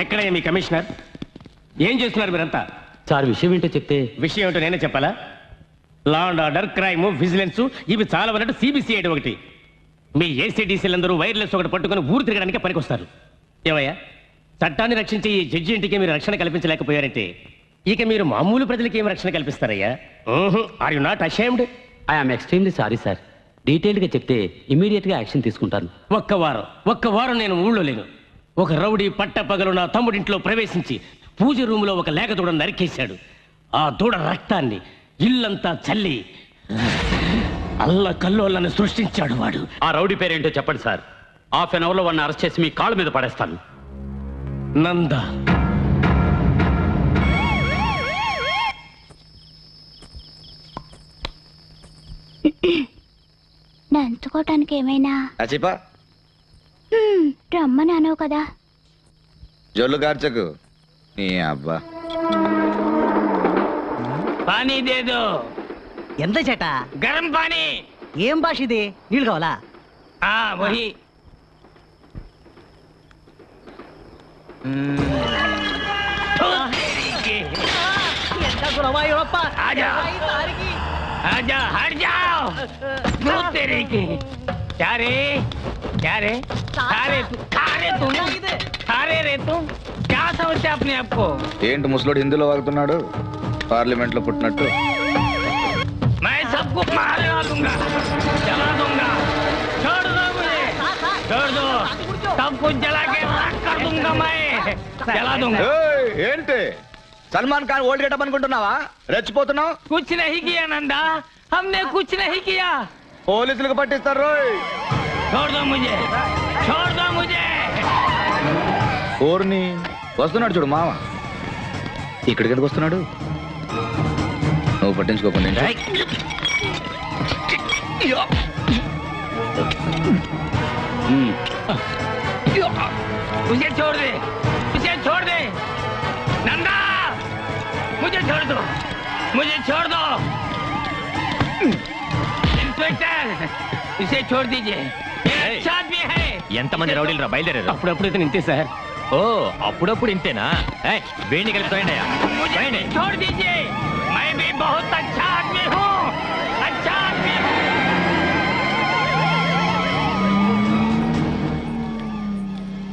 ఎక్కడయ్యా మీ commissioner? ఏం చేస్తున్నారు మీరంతా? సార్ విషయం ఏంటో చెప్తే. విషయం ఏంటో నేనే చెప్పాలా? Law and order, crime, vigilance ఇవి చాలా వన్నట్టు సిబిసిఐడి ఒకటి. మీ ఏసీడీసీలందరూ వైర్లెస్ ఒకటి పట్టుకుని ఊరు తిరగడానికి పనికొస్తారు. ఏమయ్యా, చట్టాన్ని రక్షించే ఈ జడ్జి ఇంటికి మీరు రక్షణ కల్పించలేకపోయారంటే ఇక మీరు మామూలు ప్రజలకి ఏం రక్షణ కల్పిస్తారయ్యా? Are you not ashamed? I'm extremely sorry sir. డీటెయిల్డ్గా చెప్తే ఇమీడియట్గా యాక్షన్ తీసుకుంటాను. ఒక్క వారం నేను ఊళ్ళో లేను. ఒక రౌడీ పట్టపగలు నా తమ్ముడింట్లో ప్రవేశించి పూజ రూములో ఒక లేక దూడ నరికేశాడు. ఆ దూడ రక్తాన్ని ఇల్లంతా చల్లి అల్ల కల్లోలను సృష్టించాడు వాడు. ఆ రౌడీ పేరేంటో చెప్పండి సార్. హాఫ్ అన్ అవర్లో వాడిని అరెస్ట్ చేసి మీ కాళ్ళ మీద పడేస్తాను. నంద. నంచుకోవటానికి ఏమైనా రమ్మని అనవు కదా. జొల్లు కార్చకు నీ అబ్బా. పానీ దేదో. ఎంత చేట? గరం పానీ. ఏం భాష ఇది? నీళ్ళు కావాలా? వహి. आजा हट जाओ। तेरे की क्या रे सारे रे तुम क्या समझते अपने आप को? ఏంటి ముసలోడు హిందీలో వాగుతున్నాడు పార్లమెంట్ లో పుట్టినట్టు? मैं सबको मार दूंगा, जला दूंगा। छोड़ दो मुझे, छोड़ दो। सब कुछ जला के राख कर दूंगा मैं, जला दूंगा। ఏంటి సల్మాన్ ఖాన్ ఓల్డ్ గెటప్ అనుకుంటున్నావా? రెచ్చిపోతున్నావు? कुछ नहीं किया नंदा, हमने कुछ नहीं किया। పోలీసులకు పట్టిస్తారు రోయ్. छोड़ दो मुझे, छोड़ दो मुझे। ఓర్ని వస్తున్నాడు చూడు మామ. ఇక్కడికి ఎందుకు వస్తున్నాడు? నువ్వు పట్టించుకోకుండా मुझे छोड़ दे, मुझे छोड़ दे नंदा, मुझे छोड़ दो, मुझे छोड़ दो। इंस्पेक्टर इसे छोड़ दीजिए, अच्छा आदमी है। ఎంతమంది రౌడీలు రా బయలుదేరారు? అప్పుడప్పుడు ఇతను ఇంతే సార్. ఓ అప్పుడప్పుడు ఇంతేనా? వేణి కలిపి मुझे छोड़ दीजिए, मैं भी बहुत अच्छा आदमी हूँ, अच्छा आदमी हूँ।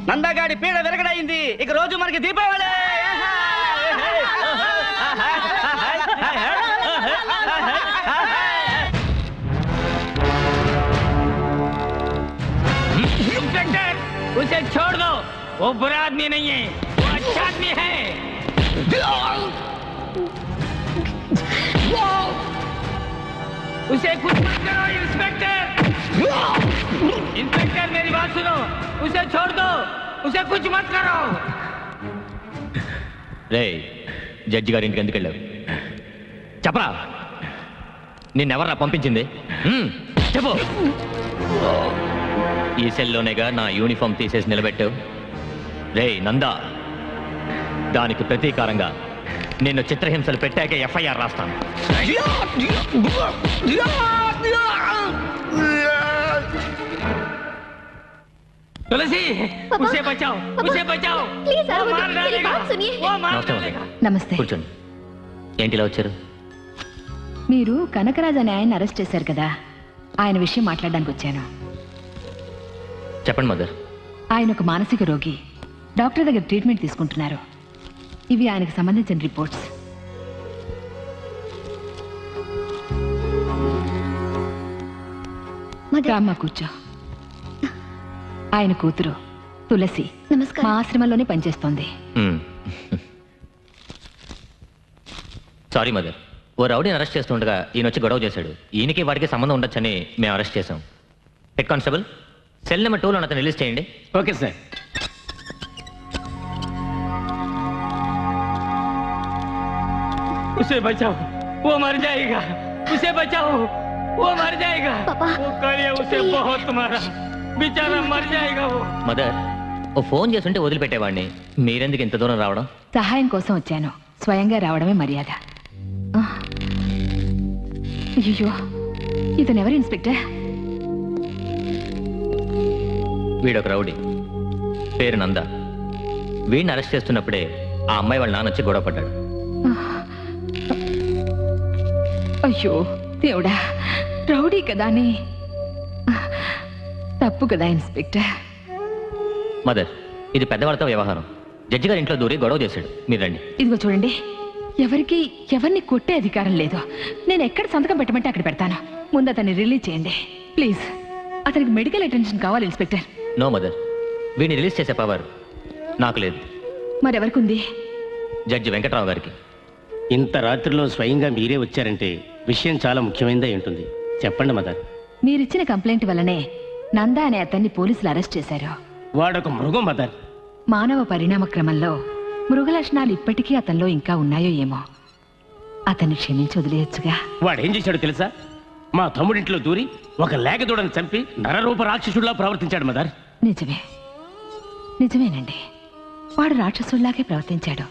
నందగాడి పీడ విరగడైంది. ఇక రోజు మనకి దీపావళి. इंस्पेक्टर उसे छोड़ दो, वो बुरा आदमी नहीं है, वो अच्छा आदमी है। उसे कुछ मत करो इंस्पेक्टर, इंस्पेक्टर मेरी बात सुनो, उसे छोड़ दो, उसे कुछ मत करो। రే జడ్జి గారి ఇంటికి ఎందుకు వెళ్ళావు? చెప్పరా, నిన్నెవర్రా పంపించింది? చెప్పు. ఈ సెల్లోనేగా నా యూనిఫామ్ తీసేసి నిలబెట్టావు. రే నందా, దానికి ప్రతీకారంగా నిన్ను చిత్రహింసలు పెట్టాక ఎఫ్ఐఆర్ రాస్తాను. तुलसी उसे बचाओ, उसे बचाओ, प्लीज वो मार डालेगा, वो मार डालेगा। నమస్తే. కూర్చోండి. ఏంటి ఇలా వచ్చారు? మీరు కనకరాజ్ అనే ఆయన అరెస్ట్ చేశారు కదా, ఆయన విషయం మాట్లాడడానికి వచ్చాను. చెప్పండి మదర్. ఆయన ఒక మానసిక రోగి, డాక్టర్ దగ్గర ట్రీట్మెంట్ తీసుకుంటున్నారు. ఇవి ఆయనకు సంబంధించిన రిపోర్ట్స్. రామ్మా కూర్చో. ఆయన కూతురు తులసి మా ఆశ్రమంలోనే పనిచేస్తోంది. సారీ మదర్, ఓ రౌడీని అరెస్ట్ చేస్తుండగా ఈయన వచ్చి గొడవ చేశాడు. ఈయనకి వాడికి సంబంధం ఉండొచ్చని మేము అరెస్ట్ చేశాం. హెడ్ కానిస్టేబుల్, సెల్ నెంబర్ 2లో అతను రిలీజ్ చేయండి. Okay sir. उसे बचाओ, वो मर जाएगा, उसे बचाओ, वो मर जाएगा। पापा, वो कालिया उसे बहुत मारा, बेचारा मर जाएगा वो। మదర్, ఓ ఫోన్ చేస్తుంటే వదిలిపెట్టేవాడిని. మీరెందుకు ఇంత దూరం రావడం? సహాయం కోసం వచ్చాను, స్వయంగా రావడమే మర్యాద. అయ్యో, ఇతను ఎవరు ఇన్స్పెక్టర్? వీడొక రౌడీ, పేరు నంద. వీడిని అరెస్ట్ చేస్తున్నప్పుడే ఆ అమ్మాయి వాళ్ళ నాన్న వచ్చి గొడవ పడ్డాడు. అయ్యో దేవుడా, రౌడీ కదా అని. తప్పు కదా ఇన్స్పెక్టర్. మదర్, ఇది పెద్దవాళ్ళతో వ్యవహారం. జడ్జి గారి ఇంట్లో దూరి గొడవ చేశాడు. మీరు రండి. ఇదిగో చూడండి, ఎవరిని కొట్టే అధికారం లేదు. నేను ఎక్కడ సంతకం పెట్టమంటే అక్కడ పెడతాను. ముందు అతన్ని రిలీజ్ చేయండి ప్లీజ్. అతనికి మెడికల్ అటెన్షన్ కావాలి ఇన్స్పెక్టర్. నో మదర్, వీడిని రిలీజ్ చేసే పవర్ నాకు లేదు. మరెవరికి ఉంది? జడ్జి వెంకట్రావు గారికి. ఇంత రాత్రిలో స్వయంగా మీరే వచ్చారంటే విషయం చాలా ముఖ్యమైనదే ఉంటుంది. చెప్పండి మదర్. మీరిచ్చిన కంప్లైంట్ వల్లనే నందా అనే అతన్ని పోలీసులు అరెస్ట్ చేశారు. వాడొక మృగం మదర్. మానవ పరిణామ క్రమంలో మృగ లక్షణాలు ఇప్పటికీ అతనిలో ఇంకా ఉన్నాయో ఏమో. అతన్ని క్షమించి వదిలేయచ్చుగా. వాడేం చేశాడో తెలుసా? మా తమ్ముడింట్లో దూరి ఒక లేగదూడని చంపి నరరూప రాక్షసుడిలా ప్రవర్తించాడు మదర్. నిజమేనండి, వాడు రాక్షసుడిలాగే ప్రవర్తించాడు.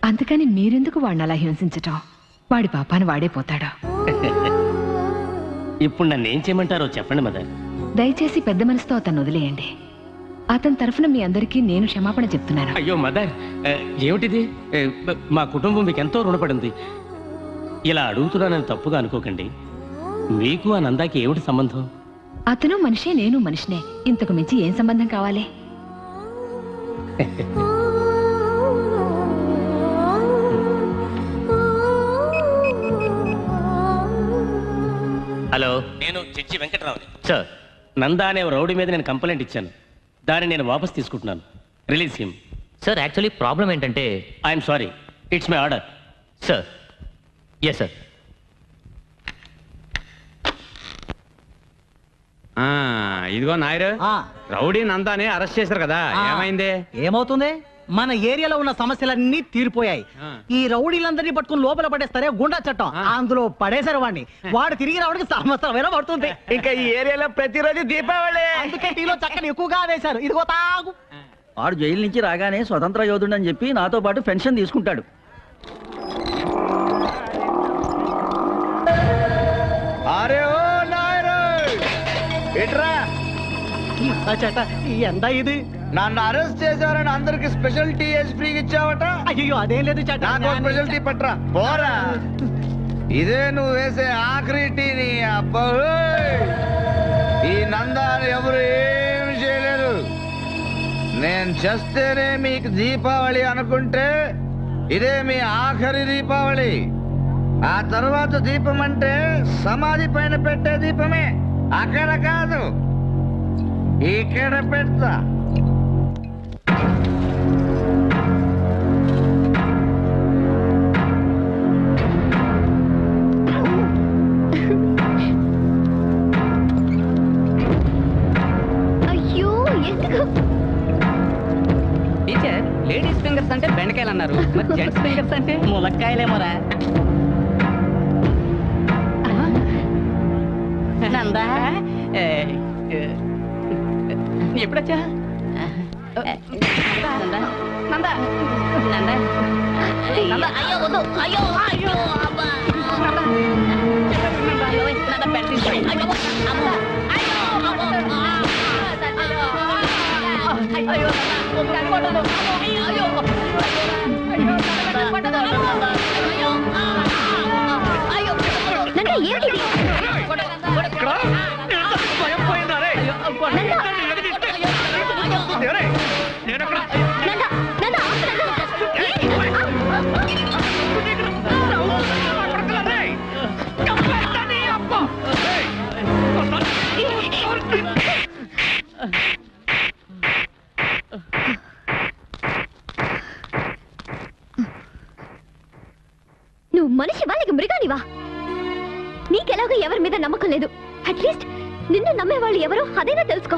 అందుకని మీరెందుకు వాడిని అలా హింసించటం? వాడి పాపాన్ని వాడే పోతాడు. ఇప్పుడు నన్ను ఏం చేయమంటారో చెప్పండి మదర్. దయచేసి పెద్ద మనసుతో అతన్ని వదిలేయండి. అతని తరఫున మీ అందరికీ నేను క్షమాపణ చెప్తున్నాను. అయ్యో మదర్, ఏమిటిది? మా కుటుంబం మీకు ఎంతో రుణపడింది. ఇలా అడుగుతున్నానని తప్పుగా అనుకోకండి. మీకు ఆ నందాకి ఏమిటి సంబంధం? అతను మనిషే, నేను మనిషినే. ఇంతకు మించి ఏం సంబంధం కావాలి? హలో, నేను జడ్జి వెంకట్రావు. సార్. నందా అనే రౌడీ మీద నేను కంప్లైంట్ ఇచ్చాను. దాన్ని నేను వాపస్ తీసుకుంటున్నాను. Release him. Sir, actually problem ఏంటంటే I'm sorry, it's my order. Sir. Yes sir. ఇదిగో నాయరు, రౌడీ నందాని అరెస్ట్ చేశారు కదా, ఏమైంది? ఏమవుతుంది? మన ఏరియాలో ఉన్న సమస్యలన్నీ తీరిపోయాయి. ఈ రౌడీలందరినీ పట్టుకుని లోపల పడేస్తారే గుండా చట్టం, అందులో పడేశారు వాడిని. వాడు తిరిగి రావడానికి సంవత్సరం పడుతుంది. ఇంకా ఈ ఏరియాలో ప్రతిరోజు దీపావళి. అందుకే టీలో చక్కని ఎక్కువగా వేశారు. ఇదిగో తాగు. వాడు జైలు నుంచి రాగానే స్వతంత్ర యోధుడు అని చెప్పి నాతో పాటు పెన్షన్ తీసుకుంటాడు. అరే ఓ నాయరు, ఇట్రా. చట్ట ఎంత ఇది? నన్ను అరెస్ట్ చేశారని అందరికి స్పెషల్ టీ వేసి ఫ్రీగా ఇచ్చావట. అయ్యో అదేం లేదు చట్ట. నాకు స్పెషల్ టీ పట్రా. పోరా, ఇదే నువ్వు వేసే ఆఖరి టీ. నీ అబ్బా, ఈ నందాన్ని ఎవరు ఏమి చేయలేరు. నేను చేస్తేనే మీకు దీపావళి అనుకుంటే ఇదే మీ ఆఖరి దీపావళి. ఆ తర్వాత దీపం అంటే సమాధి పైన పెట్టే దీపమే. అక్కడ కాదు, ఇక్కడ పెడతా. అయ్యో ఎందుకు? టీచర్, లేడీస్ ఫింగర్స్ అంటే బెండకాయలు అన్నారు, మరి జెంట్స్ ఫింగర్స్ అంటే ములక్కాయలేమోరా. నందా ఎప్పుడొచ్చా? నందా నందా నందా, అయ్యో వద్దు, అయ్యో అయ్యో అబ్బా, నందా పెట్టి అయ్యో అబ్బా, అయ్యో అయ్యో నువ్వు మనిషి వాళ్ళకి మృగానివా? నీకెలాగో ఎవరి మీద నమ్మకం లేదు. అట్లీస్ట్ నిన్ను నమ్మే వాళ్ళు ఎవరో అదైనా తెలుసుకో.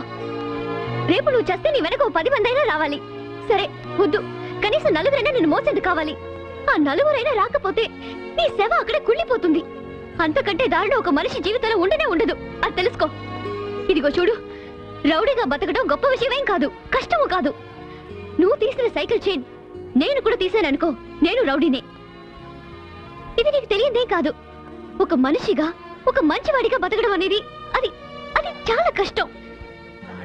రేపు నువ్వు చేస్తే నీ వెనక 10 మంది అయినా రావాలి. సరే వద్దు, కనీసం 4 నిన్ను మోసేది కావాలి. ఆ 4 రాకపోతే నీ సేవ అక్కడే కుళ్ళిపోతుంది. అంతకంటే దారుణం ఒక మనిషి జీవితంలో ఉండనే ఉండదు. అది తెలుసుకో. ఇదిగో చూడు, రౌడీగా బతకడం గొప్ప విషయమేం కాదు, కష్టము కాదు. నువ్వు తీసిన సైకిల్ చైన్ నేను కూడా తీసాననుకో, నేను రౌడీనే. ఇది నీకు తెలియదేం కాదు. ఒక మనిషిగా, ఒక మంచివాడిగా బతకడం అనేది అది అది చాలా కష్టం.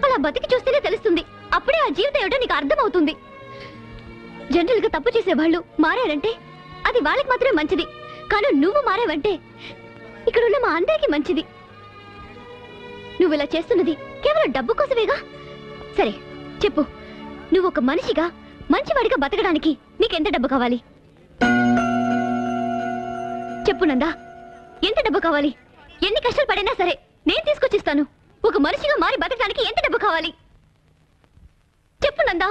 అలా బతికి చూస్తేనే తెలుస్తుంది అప్పుడే ఆ జీవితం ఏమిటో నీకు అర్థమవుతుంది. జనరల్ గా తప్పు చేసే వాళ్ళు మారారంటే అది వాళ్ళకి మాత్రమే మంచిది. కానీ నువ్వు మారావంటే ఇక్కడ ఉన్న మా అందరికీ మంచిది. నువ్వు ఇలా చేస్తున్నది కేవలం డబ్బు కోసమేగా? సరే చెప్పు, నువ్వు ఒక మనిషిగా మంచివాడిగా బతకడానికి నీకెంత డబ్బు కావాలి? చెప్పు నందా, ఎంత డబ్బు కావాలి? ఎన్ని కష్టాలు పడినా సరే నేను తీసుకొచ్చిస్తాను. ఒక మనిషిగా మారి బతకడానికి ఎంత డబ్బు కావాలి చెప్పు నందా.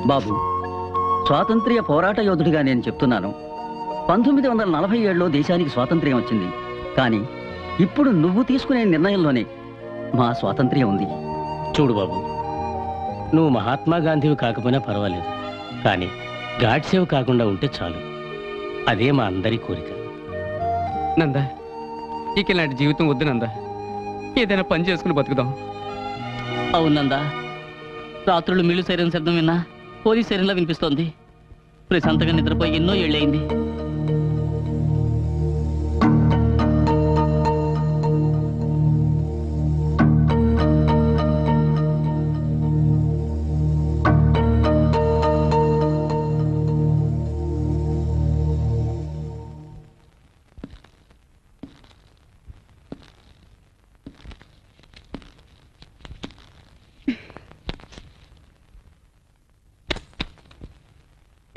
బాబు, స్వాతంత్ర్య పోరాట యోధుడిగా నేను చెప్తున్నాను. 1947లో దేశానికి స్వాతంత్ర్యం వచ్చింది. కానీ ఇప్పుడు నువ్వు తీసుకునే నిర్ణయంలోనే మా స్వాతంత్ర్యం ఉంది. చూడు బాబు, నువ్వు మహాత్మా గాంధీవి కాకపోయినా పర్వాలేదు, కానీ గాడ్సేవ్ కాకుండా ఉంటే చాలు. అదే మా అందరి కోరిక. నందా, ఇక ఇలాంటి జీవితం వద్దు నందా. ఏదైనా పని చేసుకుని బతుకుదాం. అవునందా, రాత్రులు మిల్లు సైరన్ శబ్దం విన్నా పోలీస్ సైరన్లా వినిపిస్తోంది. ప్రశాంతంగా నిద్రపోయి ఎన్నో ఏళ్ళయింది.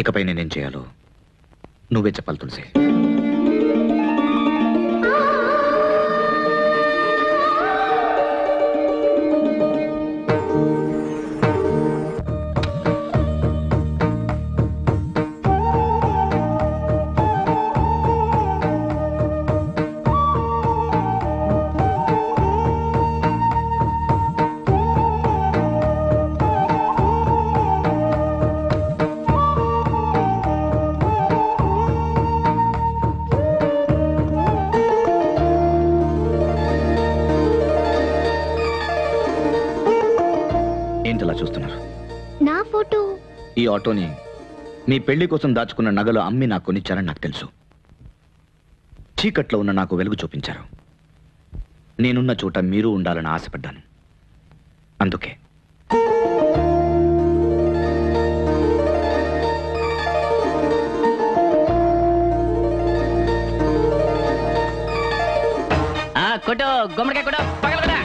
ఇకపై నేనేం చేయాలో నువ్వే చెప్పాలి తులసి. ఏంటిలా చూస్తున్నారు? నా ఫోటో. ఈ ఆటోని మీ పెళ్లి కోసం దాచుకున్న నగలు అమ్మి నాకు కొనిచ్చారని నాకు తెలుసు. చీకట్లో ఉన్న నాకు వెలుగు చూపించారు. నేనున్న చోట మీరు ఉండాలని ఆశపడ్డాను. అందుకే కొట్టు గుమ్మడికాయ కొట్టు, పగల కొట్టు.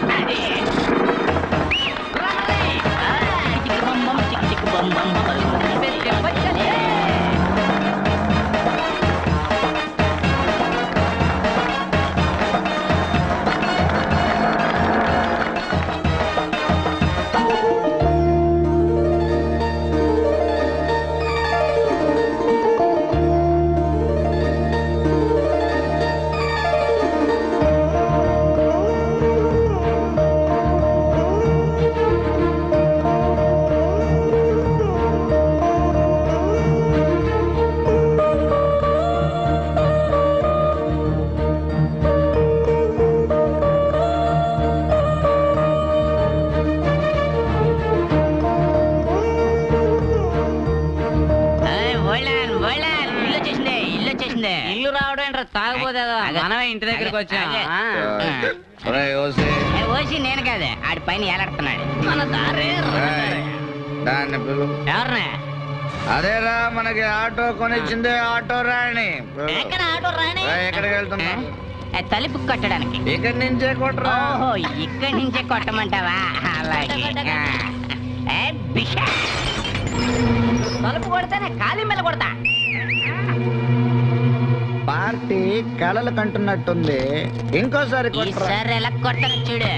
ఇల్లు రావడం ఏంట్రా తాగబోదేదో మనమే ఇంటి దగ్గరికి వచ్చాం. ఓసి నేను కాదే, ఆడి పైన ఏలాడుతున్నాడు. మన దారే దాన్ని పిలు. ఎవరినే? అదేరా మనకి ఆటో కొనిచ్చిందే ఆటో రాణి. ఎక్కడ ఆటో రాని? ఎక్కడికి వెళ్తున్నా? తలుపు కొట్టడానికి. ఇక్కడి నుంచే కొట్టరా. ఓహో, ఇక్కడి నుంచే కొట్టమంటావా? అలాగే. తలుపు కొడితేనే కాలి మీద కొడతా. పార్టీ కళలు కంటున్నట్టుంది, ఇంకోసారి కొట్టరా. ఈసారి ఎలా కొట్టను చూడు.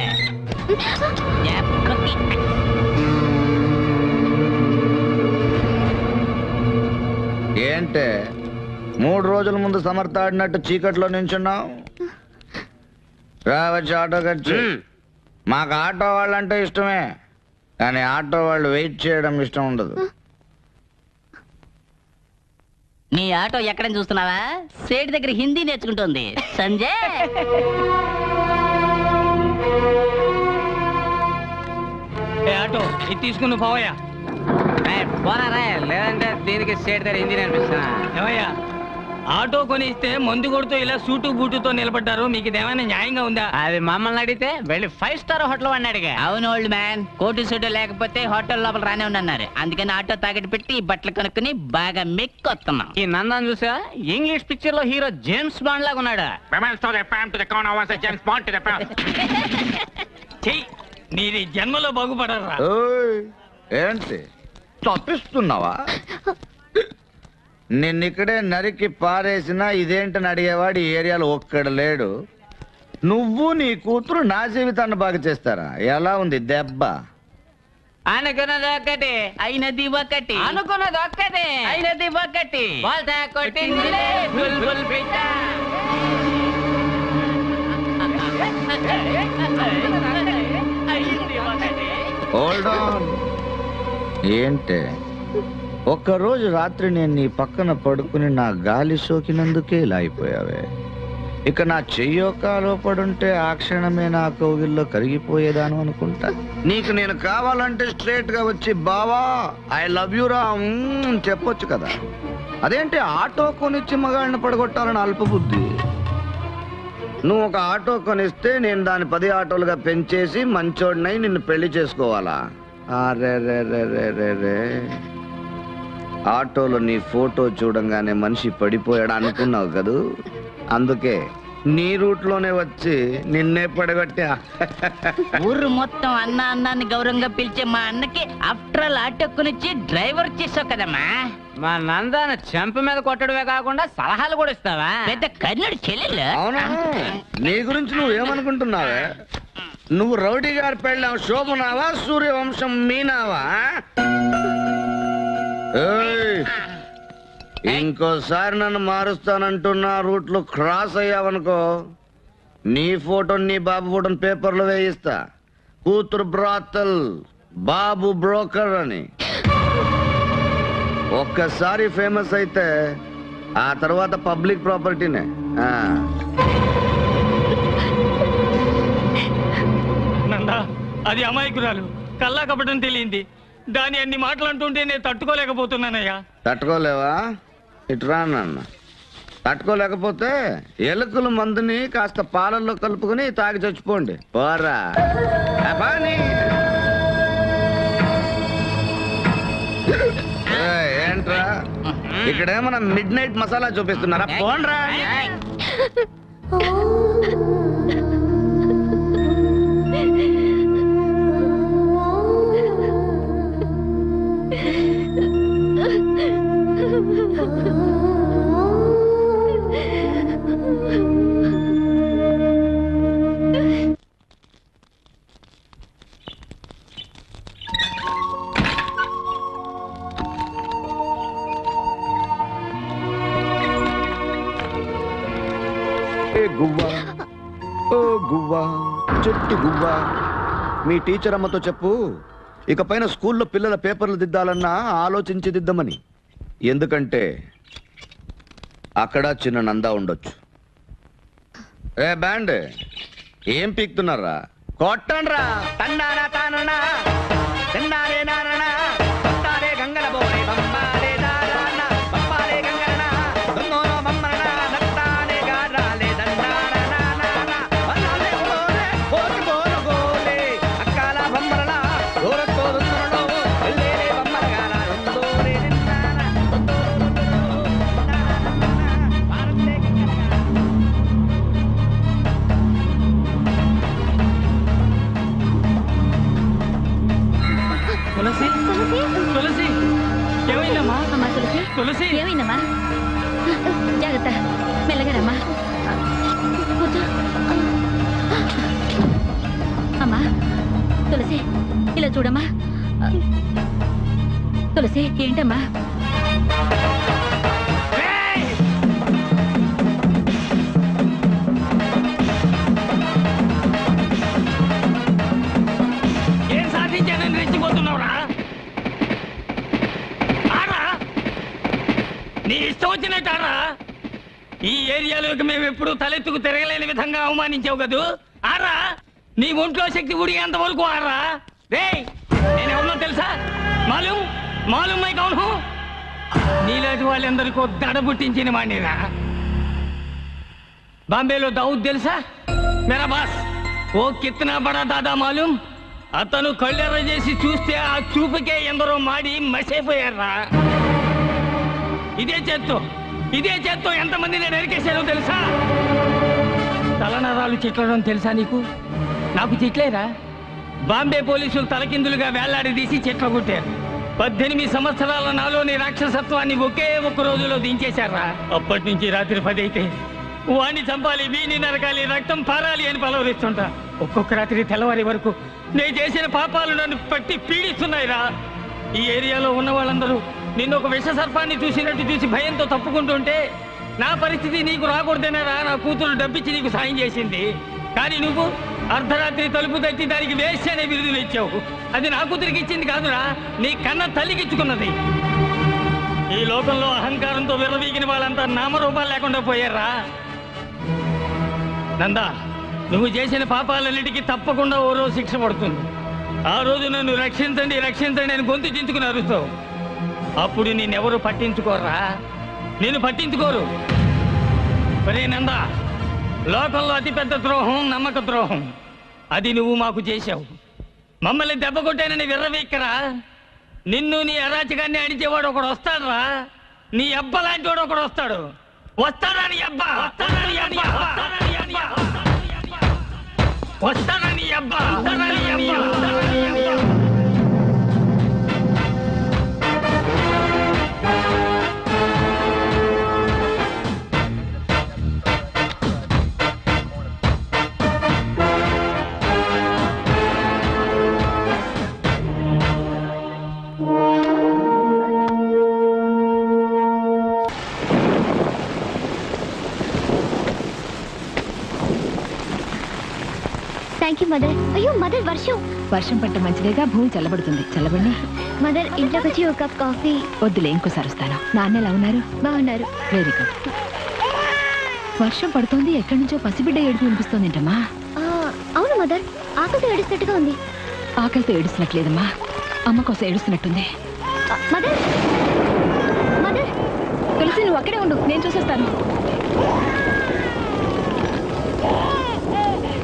ఏంటే 3 రోజుల ముందు సమర్థాడినట్టు చీకట్లో నించున్నావు? రావచ్చు ఆటో ఖర్చు. మాకు ఆటో వాళ్ళంటే ఇష్టమే, కానీ ఆటో వాళ్ళు వెయిట్ చేయడం ఇష్టం ఉండదు. నీ ఆటో ఎక్కడ చూస్తున్నావా? సేటు దగ్గర హిందీ నేర్చుకుంటుంది సంజయ్. ఆటో ఇది తీసుకుని పోవయా. పోనారా లేదంటే దీనికి స్టేట్ దగ్గర హిందీ నేర్పిస్తున్నా. ఏమయ్యా ఆటో కొని ఇస్తే మందు కొడుతూ ఇలా సూటు బూటుతో నిలబడ్డారు, మీకు ఇదేమైనా న్యాయంగా ఉందా? అది మమ్మల్ని అడిగితే వెళ్ళి 5 స్టార్ హోటల్ వాడిని అడిగా. అవును ఓల్డ్ మ్యాన్, కోటు సూటు లేకపోతే హోటల్ లోపల రానే ఉండన్నారు. అందుకని ఆటో తాకట్టు పెట్టి ఈ బట్టలు కొనుక్కుని బాగా మెక్కొస్తున్నాం. ఈ నందాన్ని చూసా ఇంగ్లీష్ పిక్చర్ లో హీరో జేమ్స్ బాండ్ లాగా ఉన్నాడు. చెయ్యి నీది జన్మలో బాగుపడరా. ఓయ్, ఏంటి తప్పిస్తున్నావా? నిన్నిక్కడే నరికి పారేసినా ఇదేంటని అడిగేవాడు ఈ ఏరియాలో ఒక్కడు లేడు. నువ్వు నీ కూతురు నా జీవితాన్ని బాగా చేస్తారా? ఎలా ఉంది దెబ్బ? అనుకున్నది ఒకటి అయినది ఒకటి, అనుకున్నది ఒక్కటే అయినది ఒకటి. బోల్తా కొట్టిందిలే బుల్బుల్ పిట్ట. Hold on. ఏంటే ఒక్కరోజు రాత్రి నేను నీ పక్కన పడుకుని నా గాలి సోకినందుకే ఇలా అయిపోయావే. ఇక నా చెయ్యో కాలో పడుంటే ఆ క్షణమే నా కోగిల్లో కరిగిపోయేదాను అనుకుంటా. నీకు నేను కావాలంటే స్ట్రేట్ గా వచ్చి బావా ఐ లవ్ యూ రా చెప్పొచ్చు కదా. అదేంటి ఆటో కొనిచ్చి మగాళ్ళని పడగొట్టాలని అల్పబుద్ధి. నువ్వు ఒక ఆటో కొనిస్తే నేను దాన్ని 10 ఆటోలుగా పెంచేసి మంచోడినై నిన్ను పెళ్లి చేసుకోవాలా? అరే రే రే రే రే రే. ఆటోలో నీ ఫోటో చూడంగానే మనిషి పడిపోయాడు అనుకున్నావు కదూ, అందుకే నీ రూట్లోనే వచ్చి నిన్నే పడగొట్టా. ఊరు మొత్తం అన్న అన్నాన్ని గౌరవంగా పిలిచే మా అన్నకి ఆఫ్టర్ ఆల్ ఆటో కొనిచ్చి డ్రైవర్ చేసావు కదమ్మా. మా నందాన్ని చెంప మీద కొట్టడమే కాకుండా సలహాలు కూడా ఇస్తావా? పెద్ద కర్ణుడు చెల్లెలు. అవునా? నీ గురించి నువ్వేమనుకుంటున్నావే? నువ్వు రౌడీ గారి పెళ్ళాం శోభనావా, సూర్యవంశం మీనావా? ఏయ్, ఇంకోసారి నన్ను మారుస్తానంటున్నా రూట్లో క్రాస్ అయ్యావనుకో నీ ఫోటో నీ బాబు ఫోటోని పేపర్లో వేయిస్తా. కూతురు బ్రాతల్, బాబు బ్రోకర్ అని. ఒక్కసారి ఫేమస్ అయితే ఆ తర్వాత పబ్లిక్ ప్రాపర్టీనే. నందా అది అమాయకురాలు, కల్లా కపటం తెలియంది. దాని అన్ని మాటలు అంటుంటే నేను తట్టుకోలేకపోతున్నానయ్యా. తట్టుకోలేవా? ఇటురా నాన్న. తట్టుకోలేకపోతే ఎలుకల మందుని కాస్త పాలల్లో కలుపుకుని తాగి చచ్చిపోండి. పోరా ఏంట్రా ఇక్కడేమన్నా మిడ్ నైట్ మసాలా చూపిస్తున్నారా? పోండ్రా. గువ్వా ఓ గువ్వా చెట్టు గువ్వా, మీ టీచర్ అమ్మతో చెప్పు ఇకపైన స్కూల్లో పిల్లల పేపర్లు దిద్దాలన్నా ఆలోచించి దిద్దమని. ఎందుకంటే అక్కడ చిన్న నందా ఉండొచ్చు. ఏ బ్యాండ్ ఏం పీక్తున్నారా? కొట్టండ్రా. తండానా తాననా తిన్నారే నాననా కొట్టాలే గంగల బోరే బంబాలే దారానా బంబాలే గంగలనా దొంగోనో బొమ్మలనా నట్టాలే గారాలే దండానా నానా వల్లాలే ఓరే ఓరి బోరు గోలే అక్కాల బొమ్మలనా ఓరకో దున్నరడో ఎల్లేలే బొమ్మలగాల రెండోరే నిన్నానా భారతే తులసి తులసి ఏమైందమ్మా? అమ్మా తులసి, తులసి ఏమైందమ్మా? జాగ్రత్త, మెల్లగా రమ్మా. కూర్చో. అమ్మా తులసి, ఇలా చూడమ్మా. తులసి ఏంటమ్మా? ఏం సాధించానని రెచ్చిపోతున్నావురా? ఆరా నీ ఇష్టం వచ్చినట్టు ఆరా. ఈ ఏరియాలోకి మేము ఎప్పుడు తలెత్తుకు తిరగలేని విధంగా అవమానించావు కదూ. ఆరా నీ ఒంట్లో శక్తి ఉడిగేంత వరకు ఆరా. రేయ్ నేనేమన్నా తెలుసా? మాలూం మాలూమ్ మై కౌన్ హూ నీలాంటి వాళ్ళందరికీ దడ పుట్టించిన వాడినిరా. బాంబేలో దావుద్ తెలుసా? మేరా బాస్ ఓ కిత్నా బడా దాదా మాలూమ్. అతను కళ్ళెర్ర చేసి చూస్తే ఆ చూపుకే ఎందరో మాడి మసైపోయారా. ఇదే చేత్తో ఎంతమంది నేను నరికేశానో తెలుసా? తలనరాలు చిట్లడం తెలుసా నీకు? నాకు చిట్లేరా. బాంబే పోలీసులు తలకిందులుగా వేలాడదీసి చిట్ల కొట్టారు. 18 సంవత్సరాల నాలోని రాక్షసత్వాన్ని ఒకే ఒక్క రోజులో దించేశారా. అప్పటి నుంచి రాత్రి 10 అయితే వాణ్ణి చంపాలి, వీణ్ణి నరకాలి, రక్తం పారాలి అని పలవరిస్తుంటా. ఒక్కొక్క రాత్రి తెల్లవారి వరకు నేను చేసిన పాపాలు నన్ను పట్టి పీడిస్తున్నాయిరా. ఈ ఏరియాలో ఉన్న వాళ్ళందరూ నిన్ను ఒక విష సర్పాన్ని చూసినట్టు చూసి భయంతో తప్పుకుంటుంటే నా పరిస్థితి నీకు రాకూడదేనారా. నా కూతురు డబ్బిచ్చి నీకు సాయం చేసింది. కానీ నువ్వు అర్ధరాత్రి తలుపు తట్టి దానికి వేస్ట్ అనే బిరుదులు ఇచ్చావు. అది నా కూతురికి ఇచ్చింది కాదురా, నీ కన్న తల్లికిచ్చుకున్నది. ఈ లోకంలో అహంకారంతో విర్రవీగిన వాళ్ళంతా నామరూపాలు లేకుండా పోయారా. నందా, నువ్వు చేసిన పాపాలన్నిటికీ తప్పకుండా ఓ రోజు శిక్ష పడుతుంది. ఆ రోజు నన్ను రక్షించండి రక్షించండి అని గొంతు చించుకుని అరుస్తావు. అప్పుడు నిన్నెవరు పట్టించుకోరా. నేను పట్టించుకోరు. ఒరే నందా, లోకంలో అతిపెద్ద ద్రోహం నమ్మక ద్రోహం. అది నువ్వు మాకు చేశావు. మమ్మల్ని దెబ్బ కొట్టానని విర్రవీక్కరా. నిన్ను నీ అరాచకాన్ని అడిచేవాడు ఒకడు వస్తాడురా. నీ అబ్బ లాంటి వాడు ఒకడు వస్తాడు. వస్తాడా నీ అబ్బా? వస్తాడా నీ అబ్బా? వస్తాడా నీ అబ్బా? వస్తాడా నీ అబ్బా? Thank you mother. అయ్యో మదర్, వర్షం పట్ట మంచిదేగా, భూమి చల్లబడుతుంది. చల్లబడి మదర్, ఇంట్లోకి వచ్చి ఒక కప్ కాఫీ. వద్దులే, ఇంకోసారి వస్తాను. నాన్న ఎలా ఉన్నారు? బాగున్నారు. Very good. వర్షం పడుతోంది, ఎక్కడి నుంచో పసిబిడ్డ ఏడుపు వినిపిస్తోందేంటమ్మా? అవును మదర్, ఆకలితో ఏడుస్తున్నట్టుగా ఉంది. ఆకలితో ఏడుస్తున్నట్లేదమ్మా, అమ్మ కోసం ఏడుస్తున్నట్టుంది. మదర్ మదర్, తులసి నువ్వు అక్కడే ఉండు, నేను చూసొస్తాను.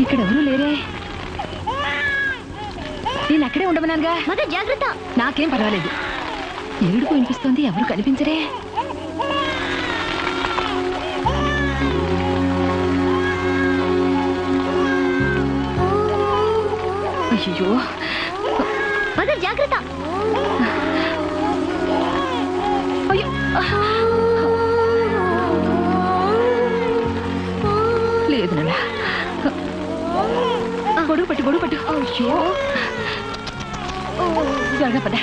ఇక్కడ ఎవరూ లేరే. నేను అక్కడే ఉండమన్నానుగా. మదర్ జాగ్రత్త. నాకేం పర్వాలేదు. ఏడుపు వినిపిస్తోంది, ఎవరు కనిపించరే. అయ్యో మదర్ జాగ్రత్త. అయ్యో లేదు నాన్న, గొడుగు పట్టు. అయ్యో త్వరగా పడ్డా.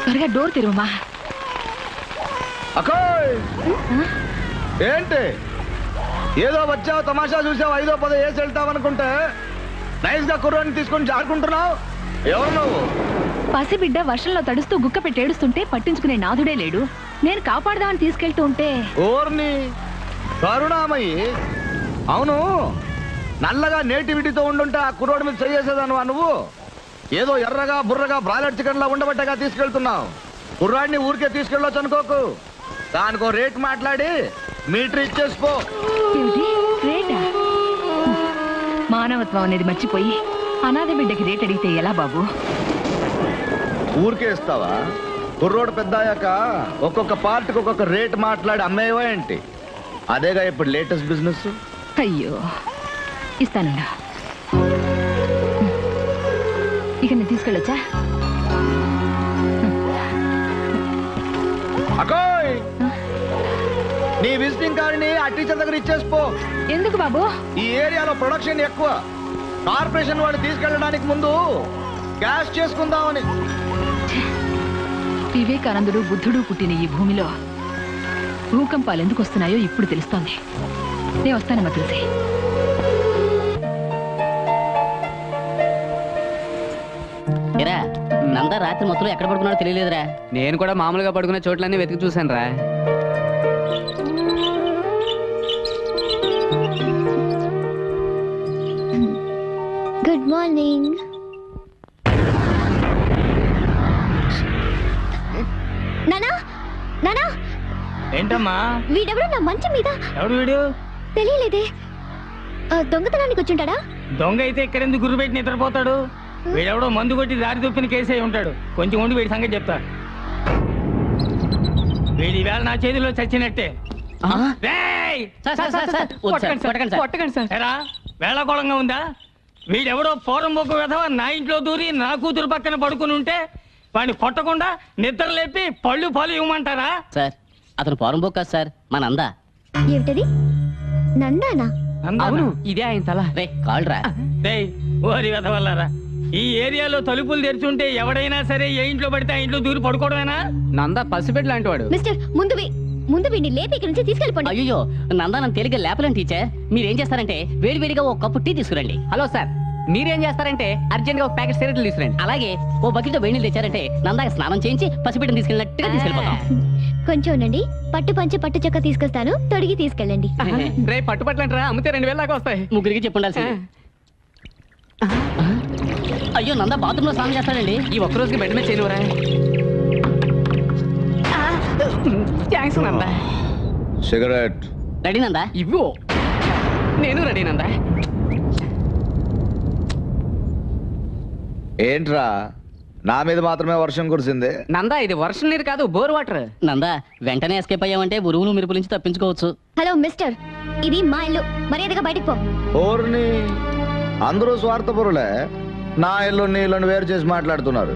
త్వరగా డోర్ తెరువమ్మా. అక్కోయ్, ఏంటి ఏదో వచ్చావు, తమాషా చూసావు, 5ో 10 వేసి వెళ్తావనుకుంటే నైస్ గా కుర్రాన్ని తీసుకొని జారుకుంటున్నావు. ఎవరు నువ్వు? పసిబిడ్డ వర్షంలో తడుస్తూ గుక్క పెట్టి ఏడుస్తుంటే పట్టించుకునే నాథుడే లేడు. నేను కాపాడదామని తీసుకెళ్తూ ఉంటే ఓర్ని కరుణామయ్యి. అవును, నల్లగా నేటివిటీతో ఉండుంటే ఆ కుర్రోడి మీద చేసేదానువా నువ్వు? ఏదో ఎర్రగా బుర్రగా బ్రాయిలర్ చికెన్ లా ఉండబట్టగా తీసుకెళ్తున్నావు. కుర్రాడిని ఊరికే తీసుకెళ్ళొచ్చు అనుకోకు. దానికో రేట్ మాట్లాడి మీటర్ ఇచ్చేసిపో. రేటా? మానవత్వం అనేది మర్చిపోయి అనాథ బిడ్డకి రేట్ అడిగితే ఎలా బాబు? ఊరికే ఇస్తావా? కుర్రోడు పెద్ద అయ్యాక ఒక్కొక్క పార్ట్కి ఒక్కొక్క రేట్ మాట్లాడి అమ్మేవా ఏంటి? అదేగా ఇప్పుడు లేటెస్ట్ బిజినెస్. అయ్యో, ఇస్తానుండా. ఇక నేను తీసుకెళ్ళొచ్చా? అకోయ్, నీ విజిటింగ్ కార్డుని ఆ టీచర్ దగ్గర ఇచ్చేసిపో. ఎందుకు బాబు? ఈ ఏరియాలో ప్రొడక్షన్ ఎక్కువ. కార్పొరేషన్ వాడు తీసుకెళ్ళడానికి ముందు క్యాష్ చేసుకుందామని. వివేకానందుడు బుద్ధుడు పుట్టిన ఈ భూమిలో భూకంపాలు ఎందుకు వస్తున్నాయో ఇప్పుడు తెలుస్తోంది. నేను వస్తానమ్మా తులసి. ఏరా, నందా రాత్రి మొత్తం ఎక్కడ పడుకున్నాడో తెలియలేదురా. నేను కూడా మామూలుగా పడుకునే చోట్లన్నీ వెతికి చూశాను రా. Good morning. ఏంటమ్మా వీడెవడో నా మంచం మీద ఎవడు వీడు తెలియలేదే దొంగతనానికి వచ్చుంటాడా దొంగ అయితే ఇక్కడెందుకు గుర్రు పెట్టి నిద్రపోతాడు వీడెవడో మందు కొట్టి దారి తప్పిన కేసు అయి ఉంటాడు కొంచెం ఉండి వీడి సంగతి చెప్తా వీడి వేళ నా చేతిలో చచ్చినట్టే రేయ్! కొట్టకండి సార్ ఎరా వేళకోళంగా ఉందా వీడెవడో పూర్వం ఒక విధవ నా ఇంట్లో దూరి నా కూతురు పక్కన పడుకుని ఉంటే వాడిని కొట్టకుండా నిద్ర లేపి పళ్ళు పాలు ఇవ్వమంటారా సార్ అతను పోరం బొక్క సార్ మా నందా ఏమిటది నందానా అవును ఇదే ఆయన తల రే కాల్రా డేయ్ ఓరి విధవల్లారా ఈ ఏరియాలో తలుపులు తెరుచుంటే ఎవడైనా సరే ఏ ఇంట్లో పడితే ఆ ఇంట్లో దూరి పడుకోవడమేనా నందా పసిబిడ్డ లాంటి వాడు మిస్టర్ ముందు వీడిని లేపి ఇక్కడి నుంచి తీసుకెళ్ళిపోండి అయ్యో నందా నన్ను తేలిగ్గా లేపలేను టీచర్ మీరేం చేస్తారంటే వేడివేడిగా ఒక కప్పు టీ తీసుకురండి. హలో సార్ మీరేం చేస్తారంటే అర్జెంట్ గా ఒక ప్యాకెట్ సిగరెట్లు తీసుకురండి. అలాగే ఓ బకెట్ వేడి నీళ్ళు తెచ్చారంటే నందాకి స్నానం చేయించి పసిబిడ్డను తీసుకెళ్ళినట్టుగా తీసుకెళ్ళిపోతాం. కొంచెం ఉండండి పట్టు పంచి పట్టు చక్క తీసుకొస్తాను తొడిగి తీసుకెళ్ళండి రేపు పట్టుపట్లంటారా అమ్మితే 2000 దాకా వస్తాయి. ముగ్గురికి చెప్పుండాల్సింది. అయ్యో నందా బాత్రూమ్ లో స్నానం చేస్తాడండి. ఈ ఒక్క రోజుకి బెడ్ మీద చేయనురా. Thanks Nanda. Cigarette ready Nanda? ఇవ్వు. నేను రెడీ నందా. ఏంట్రా నా మీద మాత్రమే వర్షం కురిసింది. నందా ఇది వర్షం నీరు కాదు బోర్ వాటర్. నందా వెంటనే ఎస్కేప్ అయ్యామంటే ఉరువులు మెరుపుల నుంచి తప్పించుకోవచ్చు. హలో మిస్టర్ ఇది మా ఇల్లు మర్యాదగా బయటకు పో ఓర్ని అందరూ స్వార్థపరులే నా ఇల్లు నీ ఇల్లుని వేరు చేసి మాట్లాడుతున్నారు.